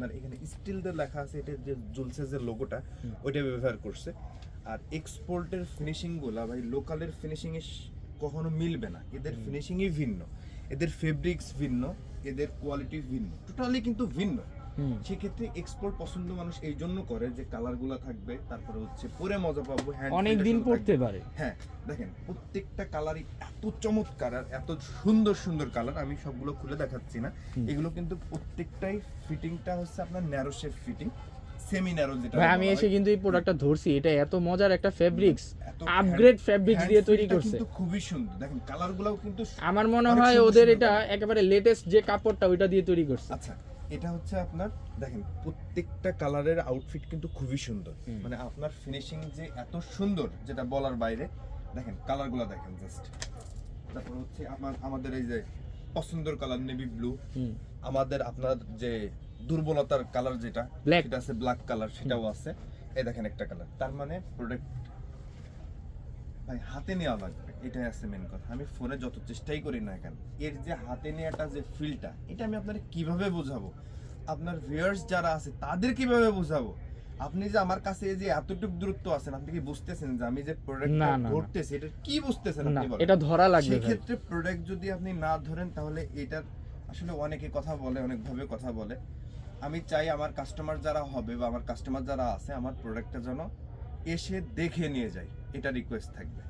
আপনার এখানে স্টিল দিয়ে লেখা আছে, এটা যে ঝুলছে যে লোগোটা ওইটা ব্যবহার করছে। আর এক্সপোর্টের ফিনিশিং গুলা ভাই লোকালের ফিনিশিং এর কখনো মিলবে না, এদের ফিনিশিংই ভিন্ন, এদের ফেব্রিক্স ভিন্ন, এদের কোয়ালিটি ভিন্ন, টোটালি কিন্তু ভিন্ন। সেক্ষেত্রে এক্সপোর্ট পছন্দ মানুষ এই জন্য করে যে কালারগুলো থাকবে, তারপরে হচ্ছে পরে মজা পাবো, অনেক দিন পড়তে পারে। হ্যাঁ দেখেন প্রত্যেকটা কালারই এত চমৎকার আর এত সুন্দর সুন্দর কালার, আমি সবগুলো খুলে দেখাচ্ছি না। এগুলো কিন্তু প্রত্যেকটাই ফিটিংটা হচ্ছে আপনার narrow shape fitting, semi narrow যেটা। ভাই আমি এসে কিন্তু এই প্রোডাক্টটা ধরছি, এটা এত মজার একটা ফেব্রিক্স, আপগ্রেড ফেব্রিক্স দিয়ে তৈরি করছে, কিন্তু খুবই সুন্দর। দেখেন কালারগুলোও কিন্তু আমার মনে হয় ওদের এটা একেবারে লেটেস্ট যে কাপড়টা ওইটা দিয়ে তৈরি করছে। আচ্ছা এটা হচ্ছে আপনার দেখেন প্রত্যেকটা কালারের আউটফিট কিন্তু খুবই সুন্দর, মানে আপনার ফিনিশিং যে এত সুন্দর যেটা বলার বাইরে। দেখেন কালারগুলো দেখেন জাস্ট। তারপর হচ্ছে আমাদের এই যে পছন্দের কালার নেভি ব্লু, আমাদের আপনার যে দুর্বলতার কালার যেটা সেটা আছে ব্ল্যাক কালার, সেটাও আছে। এই দেখেন একটা কালার, তার মানে প্রোডাক্ট ভাই হাতে নেওয়া লাগবে, এটাই আছে মেন কথা। আমি ফোনে যত চেষ্টাই করি না কেন, এর যে হাতে নেওয়াটা যে ফিলটা, এটা আমি আপনাদের কিভাবে বোঝাবো, আপনার ভিউয়ার্স যারা আছে তাদের কিভাবে বোঝাবো? আপনি যে আমার কাছে এই যে এতটুকু দূরত্ব আছেন, আপনি কি বুঝতেছেন যে আমি যে প্রোডাক্টটা ধরতেছি এটা কি বুঝতেছেন আপনি বলেন? এটা ধরা লাগবে। সেই ক্ষেত্রে প্রোডাক্ট যদি আপনি না ধরেন তাহলে এটার আসলে অনেকে কথা বলে, অনেকভাবে কথা বলে। আমি চাই আমার কাস্টমার যারা হবে বা আমার কাস্টমার যারা আছে, আমার প্রোডাক্টটা যেন এসে দেখে নিয়ে যায়, এটা রিকোয়েস্ট থাকবে।